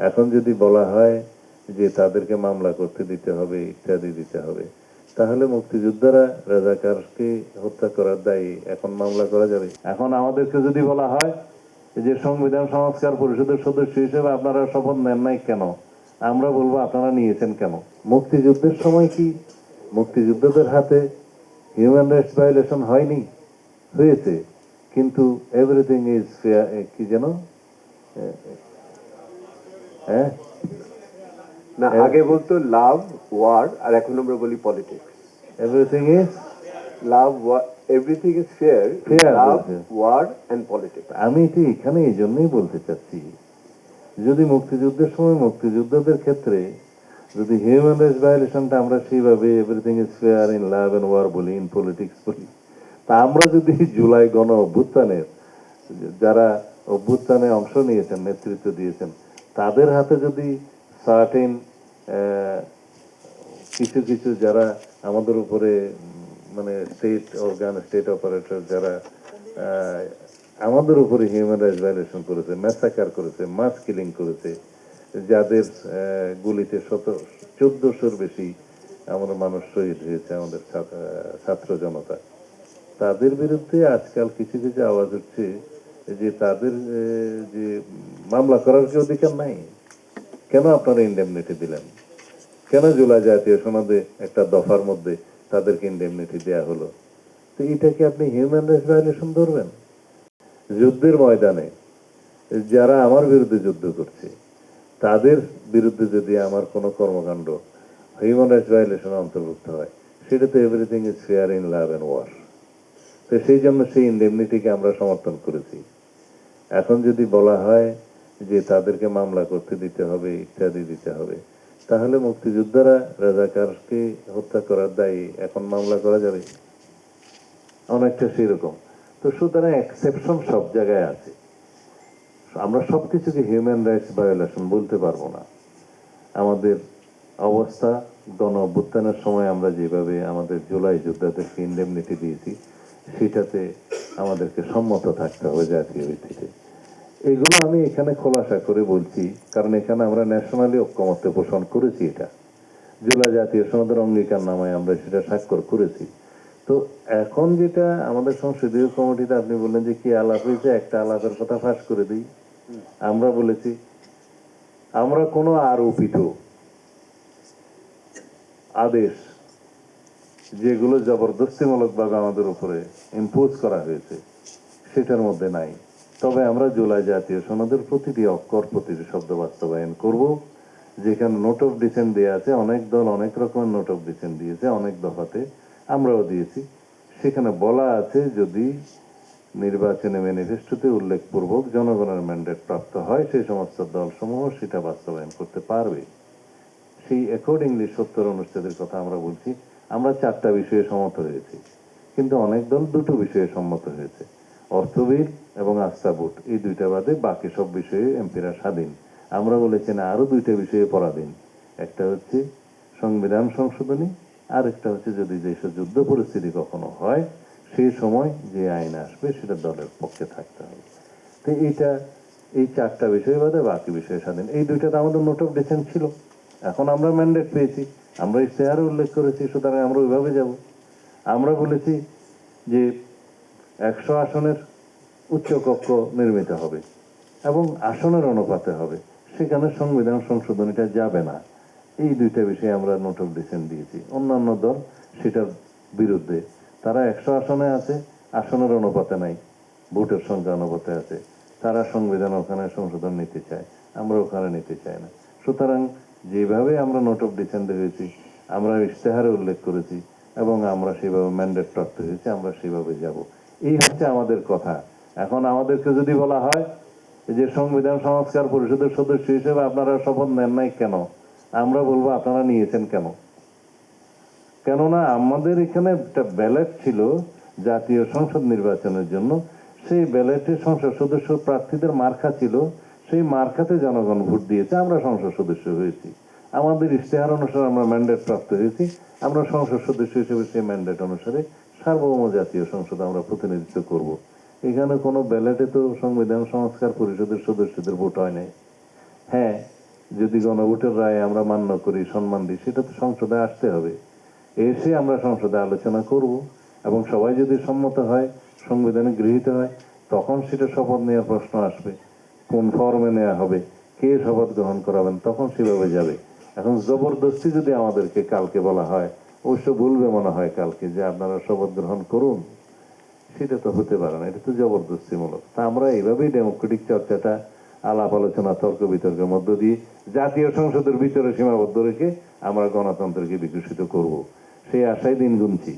এখন যদি বলা হয় যে তাদেরকে মামলা করতে দিতে হবে, ইত্যাদি দিতে হবে, তাহলে মুক্তিযোদ্ধারা রাজাকারকে হত্যা করার দায়ী এখন মামলা করা যাবে? এখন আমাদেরকে যদি বলা হয় যে সংবিধান সংস্কার পরিষদের সদস্য হিসেবে আপনারা শপথ নেন নাই কেন, আমরা বলবো আপনারা নিয়েছেন কেন? মুক্তিযুদ্ধের সময় কি মুক্তিযোদ্ধাদের হাতে হিউম্যান রাইটস ভায়োলেশন হয়নি? হয়েছে, কিন্তু এভরিথিং ইজ ফেয়ার, কি যেন, হ্যাঁ না, আগে বলতো লাভ ওয়ার, আর এখন আমরা বলি politics. Everything is love everything is fair, Fair love বলছে। War and politics. আমি এটি এখানে এই জন্যই বলতে চাচ্ছি, যদি মুক্তিযুদ্ধের সময় মুক্তিযোদ্ধাদের ক্ষেত্রে যদি হিউম্যান রাইটস ভায়োলেশনটা আমরা সেইভাবে everything is fair in love and war বলি, ইন পলিটিক্স বলি, তা আমরা যদি জুলাই গণ অভ্যুত্থানের যারা অভ্যুত্থানে অংশ নিয়েছেন, নেতৃত্ব দিয়েছেন, তাদের হাতে যদি সার্টেন কিছু কিছু যারা আমাদের উপরে মানে স্টেট অর্গান, স্টেট অপারেটর যারা আমাদের উপরে হিউম্যান রাইটস ভায়োলেশন করেছে, ম্যাসাকার করেছে, মাস কিলিং করেছে, যাদের গুলিতে 1400-র বেশি আমাদের মানুষ শহীদ হয়েছে, আমাদের ছাত্র জনতা, তাদের বিরুদ্ধে আজকাল কিছু কিছু আওয়াজ উঠছে যে তাদের যে মামলা করার কি অধিকার নাই? কেন আপনারা ইন্ডেমনিটি দিলেন? কেন জুলাই জাতীয় সনদে একটা দফার মধ্যে তাদেরকে ইন্ডেমনিটি দেয়া হলো? তো এটাকে আপনি হিউম্যান রাইটস ভায়োলেশন ধরবেন? যুদ্ধের ময়দানে যারা আমার বিরুদ্ধে যুদ্ধ করছে তাদের বিরুদ্ধে যদি আমার কোনো কর্মকাণ্ড হিউম্যান রাইটস ভায়োলেশন অন্তর্ভুক্ত হয়, সেটা তো everything is fair in love and war. তো সেই জন্য সেই ইন্ডেমনিটিকে আমরা সমর্থন করেছি। এখন যদি বলা হয় যে তাদেরকে মামলা করতে দিতে হবে, ইত্যাদি দিতে হবে, তাহলে মুক্তিযোদ্ধারা রাজাকারকে হত্যা করার দায়ী এখন মামলা করা যাবে? অনেকটা সেরকম। তো সুতরাং এক্সেপশন সব জায়গায় আছে, আমরা সবকিছুকে হিউম্যান রাইটস ভায়োলেশন বলতে পারবো না। আমাদের অবস্থা গণ অভ্যুত্থানের সময় আমরা যেভাবে আমাদের জুলাই যোদ্ধাদেরকে ইন্ডেমনিটি দিয়েছি, সেটাতে আমাদেরকে সম্মত থাকতে হবে জাতীয় ভিত্তিতে। এগুলো আমি এখানে খোলাসা করে বলছি, কারণ এখানে আমরা ন্যাশনালি ঐক্যমত্য পোষণ করেছি। এটা জুলাই জাতীয় সনদের অঙ্গীকার নামায় আমরা সেটা স্বাক্ষর করেছি। তো এখন যেটা আমাদের সংসদীয় কমিটিতে আপনি বললেন যে কি আলাপ হয়েছে, একটা আলাপের কথা ফাঁস করে দিই। আমরা বলেছি আমরা কোনো আরোপিত আদেশ যেগুলো জবরদস্তিমূলক ভাবে আমাদের উপরে ইম্পোজ করা হয়েছে সেটার মধ্যে নাই। তবে আমরা জুলাই জাতীয় সনদের প্রতিটি অক্ষর, প্রতিটি শব্দ বাস্তবায়ন করব। যেখানে নোট অফ ডিসেন্ট দেওয়া আছে, অনেক দল অনেক রকমের নোট অফ ডিসেন্ট দিয়েছে, অনেক দফাতে আমরাও দিয়েছি। সেখানে বলা আছে যদি নির্বাচনে ম্যানিফেস্টোতে উল্লেখপূর্বক জনগণের ম্যান্ডেট প্রাপ্ত হয়, সেই সমস্ত দলসমূহ সেটা বাস্তবায়ন করতে পারবে। সেই অ্যাকর্ডিংলি 70 অনুচ্ছেদের কথা আমরা বলছি। আমরা 4টা বিষয়ে সম্মত হয়েছি, কিন্তু অনেক দল 2টো বিষয়ে সম্মত হয়েছে, অর্থবিল এবং আস্থা ভোট, এই 2টা বাদে বাকি সব বিষয়ে এমপিরা স্বাধীন। আমরা বলেছি না, আরো 2টা বিষয়ে পরাধীন। একটা হচ্ছে সংবিধান সংশোধনী, আর একটা হচ্ছে যদি দেশের যুদ্ধ পরিস্থিতি কখনো হয়, সেই সময় যে আইন আসবে সেটা দলের পক্ষে থাকতে হবে। তো এই 4টা বিষয় বাদে বাকি বিষয়ে স্বাধীন। এই 2টাতে আমাদের নোট অফ ডিসেন্ট ছিল। এখন আমরা ম্যান্ডেট পেয়েছি, আমরা ইশতেহারে উল্লেখ করেছি, সুতরাং আমরা ওইভাবে যাব। আমরা বলেছি যে 100 আসনের উচ্চ কক্ষ নির্মিত হবে এবং আসনের অনুপাতে হবে, সেখানে সংবিধান সংশোধনীটা যাবে না। এই 2টা বিষয়ে আমরা নোট অফ ডিসেন্ট দিয়েছি। অন্যান্য দল সেটার বিরুদ্ধে, তারা 100 আসনে আছে, আসনের অনুপাতে নাই, ভোটের সংখ্যা অনুপাতে আছে। তারা সংবিধান ওখানে সংশোধন নিতে চায়, আমরা ওখানে নিতে চাই না। সুতরাং যেভাবে আমরা নোট অফ ডিসেন্ট হয়েছি, আমরা ইশতেহারে উল্লেখ করেছি এবং আমরা সেভাবে ম্যান্ডেট প্রাপ্ত হয়েছি, আমরা সেভাবে যাব। এই হচ্ছে আমাদের কথা। এখন আমাদেরকে যদি বলা হয় যে সংবিধান সংস্কার পরিষদের সদস্য হিসেবে আপনারা শপথ নেন নাই কেন, আমরা বলবো আপনারা নিয়েছেন কেন? কেননা আমাদের এখানে একটা ব্যালট ছিল জাতীয় সংসদ নির্বাচনের জন্য, সেই ব্যালটে সংসদ সদস্য প্রার্থীদের মার্কা ছিল, সেই মার্কাতে জনগণ ভোট দিয়েছে, আমরা সংসদ সদস্য হয়েছি। আমাদের ইশতেহার অনুসারে আমরা ম্যান্ডেট প্রাপ্ত হয়েছি, আমরা সংসদ সদস্য হিসেবে সেই ম্যান্ডেট অনুসারে সার্বভৌম জাতীয় সংসদ আমরা প্রতিনিধিত্ব করব। এখানে কোনো ব্যালটে তো সংবিধান সংস্কার পরিষদের সদস্যদের ভোট হয় নাই। হ্যাঁ, যদি গণভোটের রায় আমরা মান্য করি, সম্মান দিই, সেটা তো সংসদে আসতে হবে। এসে আমরা সংসদে আলোচনা করব এবং সবাই যদি সম্মত হয়, সংবিধানে গৃহীত হয়, তখন সেটা শপথ নেওয়ার প্রশ্ন আসবে, কোন ফর্মে নেওয়া হবে, কে শপথ গ্রহণ করাবেন, তখন সেভাবে যাবে। এখন জবরদস্তি যদি আমাদেরকে কালকে বলা হয়, অবশ্য বলবে মনে হয় কালকে যে আপনারা শপথ গ্রহণ করুন, সেটা তো হতে পারে না, এটা তো জবরদস্তিমূলক। তা আমরা এইভাবেই ডেমোক্রেটিক চর্চাটা আলাপ আলোচনা তর্ক বিতর্কের মধ্য দিয়ে জাতীয় সংসদের ভিতরে সীমাবদ্ধ রেখে আমরা গণতন্ত্রকে বিকশিত করব, সেই আশায় দিন গুনছি।